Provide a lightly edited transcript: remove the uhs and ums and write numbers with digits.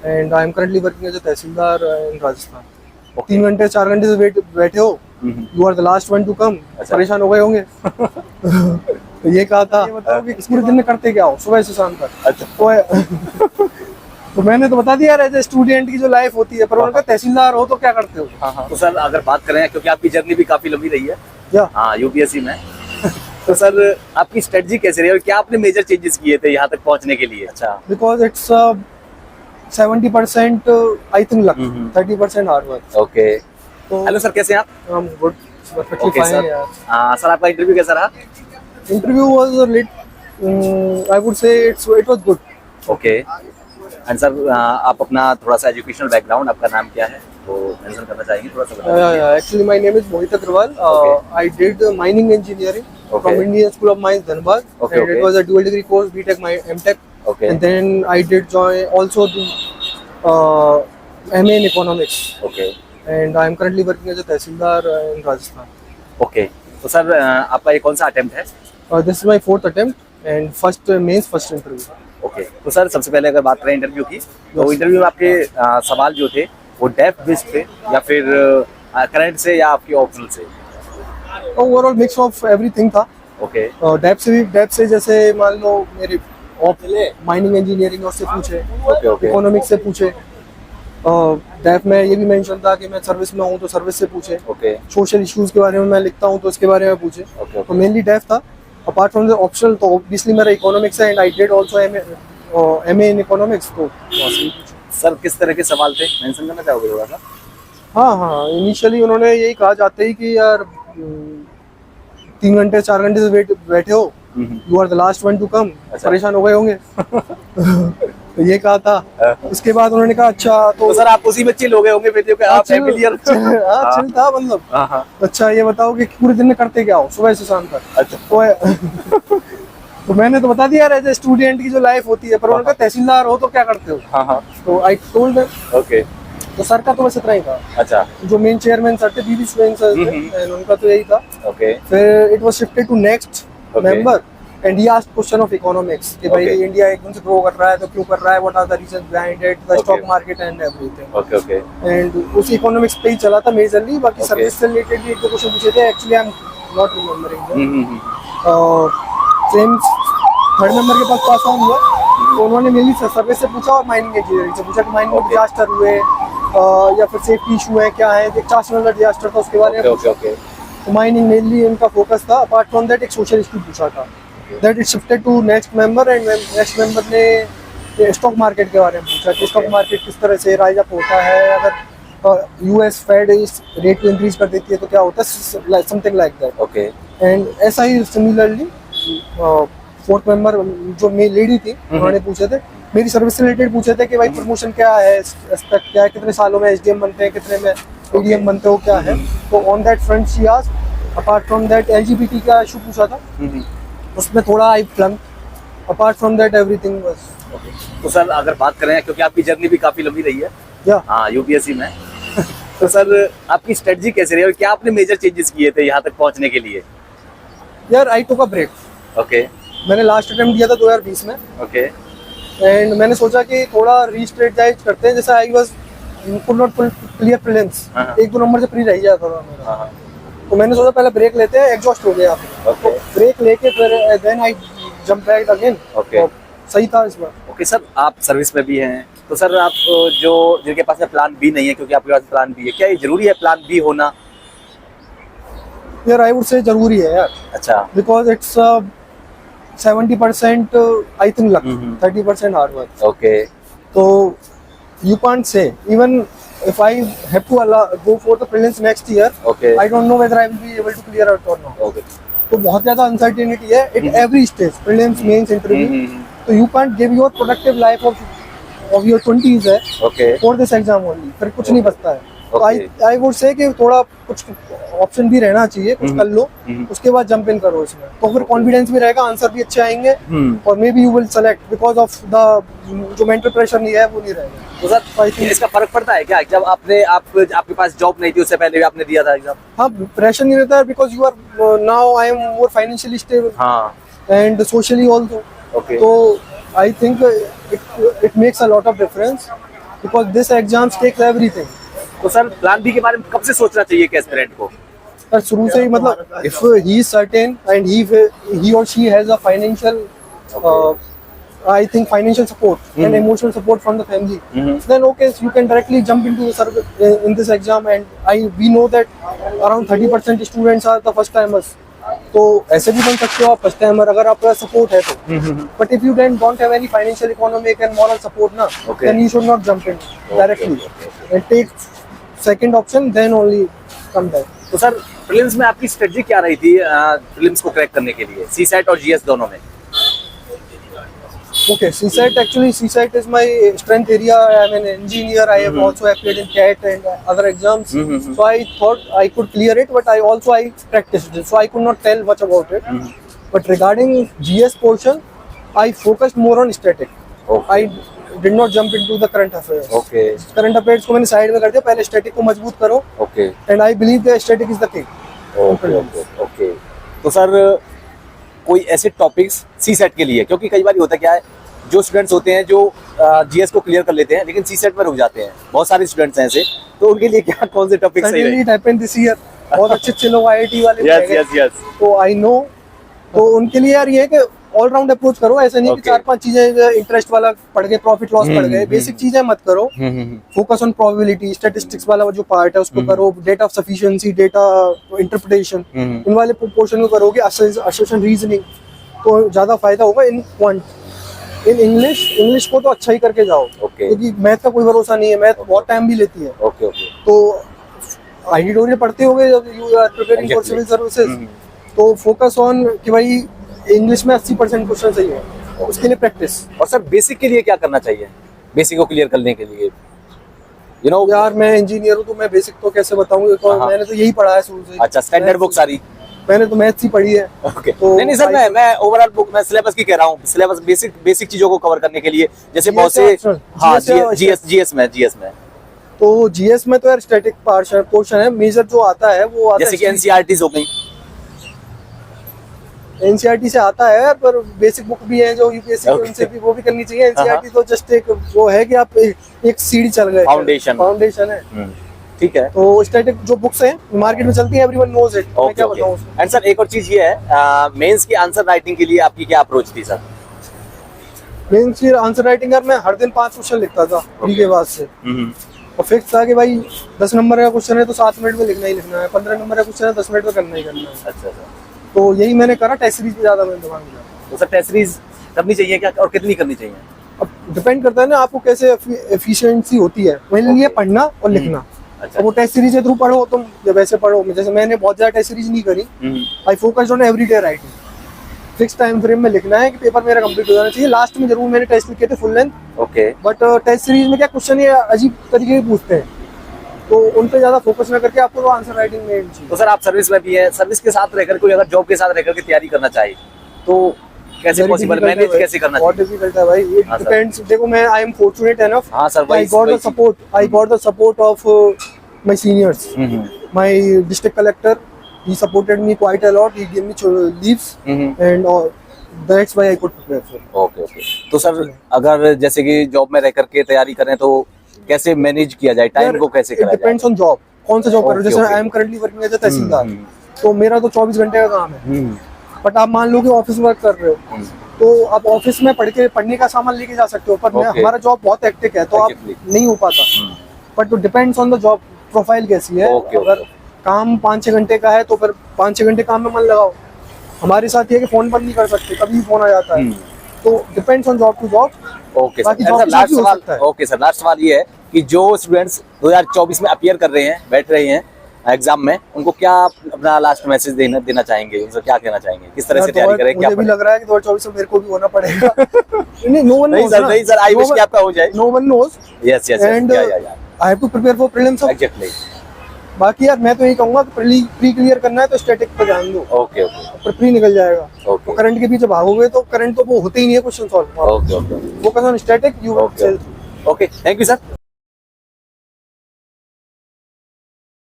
And I am currently working as a tehsildar in Rajasthan. Okay. 3 घंटे 4 घंटे से बैठे हो, you are the last one to come. अच्छा। परेशान हो गए होंगे। तो ये कहा था, ये बताओ कि पूरे दिन में करते क्या हो सुबह से शाम तक। अच्छा। तो मैंने तो बता दिया एज ए स्टूडेंट की जो लाइफ होती है, पर उनका तहसीलदार हो तो क्या करते हो। हाँ, तो सर अगर बात करें, क्योंकि आपकी जर्नी भी काफी लंबी रही है या हाँ यूपीएससी में, तो सर आपकी स्ट्रेटजी कैसे रही और क्या आपने मेजर चेंजेस किए थे यहाँ तक पहुँचने के लिए? अच्छा। Because it's 70% I think luck, 30% hard work. Okay. तो हेलो सर, कैसे हैं आप? Good, perfectly okay fine sir. यार। हाँ सर, आपका इंटरव्यू कैसा रहा? Interview was lit, I would say it was good. Okay. And sir आप अपना थोड़ा सा एजुकेशनल बैकग्राउंड, आपका नाम क्या है वो मेंशन करना चाहेंगे? थोड़ा सा बता दीजिए। Actually, my name is Mohit Agrawal. I did mining engineering Okay. from Indian School of Mines, Dhanbad. Okay, And okay. it was a dual degree course, BTech, MTech. Okay. And then I did also do MA in economics. Okay. And I am currently working as a Tehsildar in Rajasthan. Okay, तो sir आपका ये कौन सा attempt है? This is my 4th attempt and first mains first interview. Okay, तो sir सबसे पहले अगर बात करें इंटरव्यू की, तो इंटरव्यू में आपके सवाल जो थे वो डेप्थ बेस्ड थे या फिर करंट से या आपकी ऑप्शनल से? Overall mix of everything था। ओके। डेप्थ से जैसे मान लो मेरे माइनिंग इंजीनियरिंग उससे पूछे, ओके ओके इकोनॉमिक्स से पूछे। डेफ में ये भी मेंशन था कि मैं सर्विस में हूँ तो सर्विस से पूछे, ओके सोशल इश्यूज के बारे में मैं लिखता हूँ तो उसके बारे में पूछे। ओके तो मेनली डेफ था। अपार्ट फ्रॉम द ऑप्शनल तो ऑब्वियसली मेरा इकोनॉमिक्स है and I did also MA in economics. तो वहाँ से ही पूछे। सर किस तरह के सवाल थे, मेंशन करना चाहोगे थोड़ा सा? हाँ, इनिशियली उन्होंने यही कहा जाते ही कि यार 3 घंटे 4 घंटे से बैठे हो, you are the last one to come. अच्छा। परेशान हो गए होंगे। तो ये कहा था। उसके बाद उन्होंने कहा अच्छा तो सर आप उसी में चिल हो गए होंगे फिर, क्योंकि आप चिल फैमिलियर। चिल था मतलब। हाँ। अच्छा ये बताओ कि पूरे दिन में करते क्या हो सुबह से शाम तक। अच्छा। तो मैंने तो बता दिया एज ए स्टूडेंट की जो लाइफ होती है, पर उनका तहसीलदार हो तो क्या करते हो। हाँ। तो आई टोल्ड ओके। तो सर का तो बस इतना ही था। अच्छा। जो मेन चेयरमैन सर थे, बीबी सुरेन सर थे, and उनका तो यही था। ओके। फिर it was shifted to next Okay. Member and he asked question of economics कि भाई Okay. इंडिया एकदम से ग्रो कर रहा है तो क्यों कर रहा है, what are the reasons behind it, the Okay. Stock market and everything. Okay okay and उसी इकोनॉमिक्स पे ही चला था मेजरली। बाकी Okay. सर्विस से रिलेटेड भी एक दो क्वेश्चन पूछे थे। Actually I am not remembering. और सेम थर्ड नंबर के पास पास ऑन हुआ तो उन्होंने मेनली सर्विस से पूछा और माइनिंग इंजीनियरिंग से पूछा कि माइनिंग में Okay. डिजास्टर हुए या फिर सेफ्टी इशू है क्या है। एक चार डिजास्टर था उसके बारे में ओके ओके तो माइनिंग मेनली उनका फोकस था। अपार्ट फ्रॉम दैट एक सोशल इशू पूछा था। That it shifted to next member and next member ने स्टॉक मार्केट के बारे में पूछा कि स्टॉक मार्केट किस तरह से राइज अप होता है, अगर यूएस फेड इस रेट को इंक्रीज कर देती है तो क्या होता है, something like that. Okay and ऐसा ही सिमिलरली फोर्थ मेंबर जो मेरी लेडी थी उन्होंने पूछे थे, मेरी सर्विस से रिलेटेड पूछे थे कि भाई प्रमोशन क्या है, एस्पेक्ट क्या है, कितने सालों में एसडीएम बनते हैं, कितने में एडीएम बनते हो, क्या है। तो on that front she asked. Apart from that LGBT का इशू पूछा था, उसमें थोड़ा I flunk. Apart from that everything was okay. तो सर अगर बात करें, क्योंकि आपकी जर्नी भी काफी लंबी रही है या हाँ यूपीएससी में, तो सर आपकी स्ट्रेटजी कैसे रही और क्या आपने मेजर चेंजेस किए थे यहाँ तक पहुँचने के लिए? यार आई टुक अ ब्रेक। ओके मैंने लास्ट अटेम्प्ट दिया था 2020 में ओके एंड मैंने सोचा कि थोड़ा रीस्ट्रेटजाइज करते हैं। जैसे I was could not clear prelims, हाँ। 1-2 नंबर से फ्री रह गया थोड़ा मेरा। हाँ तो मैंने सोचा पहले ब्रेक लेते हैं, एग्जॉस्ट हो गया। Okay. तो ब्रेक लेके फिर then I jump back again. Okay. सही था इस बार। ओके सर, आप सर्विस में भी हैं, तो सर आप जो जिनके पास में प्लान बी नहीं है, क्योंकि आपके पास प्लान बी है, क्या ये जरूरी है प्लान बी होना? यार आई वुड से जरूरी है यार, अच्छा। Because it's 70% I think luck, 30% hard work. Okay तो you can't say, even if I have to go for the prelims next year, Okay. I don't know whether I will be able to clear it or not. Okay तो बहुत ज्यादा uncertainty है at every stage, prelims, mains, interview. तो you can't give your productive life of your 20s है okay for this exam only, फिर कुछ नहीं बचता है। तो Okay. I would say कि थोड़ा कुछ ऑप्शन भी रहना चाहिए, कुछ कर लो, उसके बाद जंप इन करो इसमें, तो फिर कॉन्फिडेंस भी रहेगा, आंसर भी अच्छे आएंगे और may be you will select because of the जो मेंटल प्रेशर नहीं है वो नहीं रहेगा। तो सर इसका फर्क पड़ता है क्या, जब आपके पास जॉब नहीं थी उससे पहले भी आपने दिया था एग्जाम? हाँ, प्रेशर नहीं रहता है because you are now I am more financially stable हाँ एंड सोशली ऑल्सो। ओके तो I think it makes a lot of difference because this exams takes everything. तो सर प्लान बी के बारे में कब से सोचना चाहिए कि एस्पिरेंट को? पर शुरू से ही मतलब if he is certain and he or she has a financial I think financial support and emotional support from the family, then okay, so you can directly jump into the service in this exam. And we know that around 30% students are the first timers. तो ऐसे भी बन सकते हो आप first timer अगर आपका support है तो. But if you don't have any financial economic and moral support ना, then you should not jump in directly and take second option, then only come back. तो सर प्रीलिम्स में आपकी strategy क्या रही थी प्रीलिम्स को क्रैक करने के लिए, सीसेट और जीएस दोनों में? Okay, CSAT actually CSAT is my strength area. I'm an engineer. I have also applied in CAT and other exams. So I thought I could clear it, but I practiced it. So I could not tell much about it. But regarding GS portion, I focused more on static. I did not jump into the current affairs. Okay. Current affairs को मैंने side में कर दिया. पहले static को मजबूत करो. Okay. And I believe that static is the king. Okay. तो सर कोई ऐसे टॉपिक्स सीसेट के लिए, क्योंकि कई बार होता क्या है जो स्टूडेंट्स होते हैं जो जीएस को क्लियर कर लेते हैं लेकिन सीसेट में रुक जाते हैं, बहुत सारे स्टूडेंट्स हैं ऐसे, तो उनके लिए क्या कौन से टॉपिक सही रहेंगे? It happened this year. बहुत अच्छे लोग आईआईटी वाले yes. तो आई नो, तो उनके लिए यार ये है कि ऑलराउंड अप्रोच करो. ऐसा नहीं कि 4-5 चीजें इंटरेस्ट वाला पढ़ गए, प्रॉफिट लॉस पढ़ गए, बेसिक चीजें मत करो. फोकस ऑन प्रोबेबिलिटी, स्टैटिस्टिक्स वाला जो पार्ट है उसको करो, data of sufficiency, data interpretation, इन वाले पोर्शन को करोगे. असर्शन रीजनिंग तो ज्यादा फायदा होगा. इन क्वांट, इन इंग्लिश को तो अच्छा ही करके जाओ, क्योंकि मैथ का कोई भरोसा नहीं है. मैथ बहुत टाइम भी लेती है. तो आईटी डोरियल पढ़ते होगे जब you are preparing for civil services, तो फोकस ऑन कि भाई इंग्लिश में 80% क्वेश्चन सही है, उसके लिए प्रैक्टिस. और सर बेसिक के लिए क्या करना चाहिए, बेसिक को क्लियर करने के लिए? यू नो यार मैं इंजीनियर हूँ तो मैं बेसिक तो कैसे बताऊँ, मैंने तो यही पढ़ा है शुरू से. अच्छा, स्टैंडर्ड बुक सारी मैंने तो मैथ्स ही पढ़ी है. ओके. तो नहीं सर, मैं ओवरऑल बुक, मैं सिलेबस की कह रहा हूँ. सिलेबस बेसिक चीजों को कवर करने के लिए, जैसे बहुत से जीएस में तो जीएस में तो यार स्टैटिक पोर्शन है मेजर जो आता है वो आता जैसे कि एनसीईआरटीज हो गई. एनसीईआरटी से आता है, पर बेसिक बुक भी है जो यूपीएससी उनसे भी वो भी करनी चाहिए. एनसीईआरटी तो जस्ट एक वो है कि आप एक सीढ़ी चल गए, फाउंडेशन है. ठीक है. तो स्टैटिक जो बुक्स हैं मार्केट में चलती हैं, एवरीवन नोज इट. मैं क्या बताऊं उसको. एंड सर एक और चीज ये है, मेंस की आंसर राइटिंग के लिए आपकी क्या अप्रोच थी सर? मेंस की आंसर राइटिंग यार मैं हर दिन 5 क्वेश्चन लिखता था प्री के बाद से. और फिक्स था कि भाई 10 नंबर का क्वेश्चन है तो 7 मिनट में लिखना ही लिखना है, 15 नंबर का क्वेश्चन है 10 मिनट में करना ही करना है. अच्छा. तो यही मैंने करा. टेस्ट सीरीज पे ज्यादा मैंने दिमाग दिया. तो सर टेस्ट सीरीज करनी चाहिए क्या, और कितनी करनी चाहिए? अब डिपेंड करता है ना आपको कैसे एफिशिएंसी होती है. मेरे लिए पढ़ना और लिखना. अच्छा. वो टेस्ट सीरीज के थ्रू पढ़ो तुम, जब वैसे पढ़ो. जैसे मैंने बहुत ज्यादा टेस्ट सीरीज नहीं करी. I focused on everyday writing. Fix time frame में लिखना है कि पेपर मेरा कंप्लीट हो जाना चाहिए. लास्ट में जरूर मैंने टेस्ट लिखे थे full length. Okay. But test series में क्या क्वेश्चन ये अजीब तरीके के पूछते हैं, तो उन पे ज्यादा फोकस ना करके आपको तो आंसर राइटिंग में चाहिए. तो सर आप सर्विस में भी है, सर्विस के साथ रहकर कोई अगर जॉब के साथ रहकर के तैयारी करना चाहे तो कैसे पॉसिबल, मैनेज कैसे करना चाहिए? बहुत डिफिकल्ट है भाई. It depends. देखो मैं आई एम फॉर्चुनेट एनफ. हां sir, I got the support of my seniors. My district collector, he supported me quite a lot. He gave me leaves and that's why I could prepare for. Okay. तो sir अगर जैसे कि job में रह करके तैयारी करें तो कैसे मैनेज किया जाए, टाइम को कैसे करा जाए? डिपेंड्स ऑन जॉब, कौन सा जॉब कर रहे हो. जैसे I am currently working as a tehsildar, तो मेरा तो 24 घंटे का काम है. बट आप मान लो कि ऑफिस वर्क कर रहे हो, तो आप ऑफिस में पढ़ने का सामान लेके जा सकते हो. पर हमारा जॉब बहुत हेक्टिक है तो आप नहीं हो पाता. But depends on the job profile कैसी है. अगर काम 5-6 घंटे का है तो फिर 5-6 घंटे काम में मन लगाओ. हमारे साथ ये कि फोन बंद नहीं कर सकते, कभी फोन आ जाता है. तो depends on job to job. Okay sir, last सवाल. ओके सर, लास्ट सवाल ये है कि जो स्टूडेंट्स 2024 में अपीयर कर रहे हैं, बैठ रहे हैं एग्जाम में, उनको क्या अपना लास्ट मैसेज देना चाहेंगे, उनसे क्या कहना चाहेंगे, किस तरह से तैयारी करें? क्या मुझे भी लग रहा है कि 2024 में मेरे को भी होना पड़ेगा. नहीं, नो वन नोस. नहीं सर, आई विश कि आपका हो जाए. No one knows. Yes. And I have to prepare for prelims. Exactly. बाकी यार मैं तो यही कहूंगा कि प्री क्लियर करना है तो स्टैटिक पे ध्यान दो. ओके. पर प्री निकल जाएगा. तो करंट के पीछे भागोगे तो करंट तो वो होते ही नहीं है question solve. Okay. Focus on static, you will. Okay, thank you sir.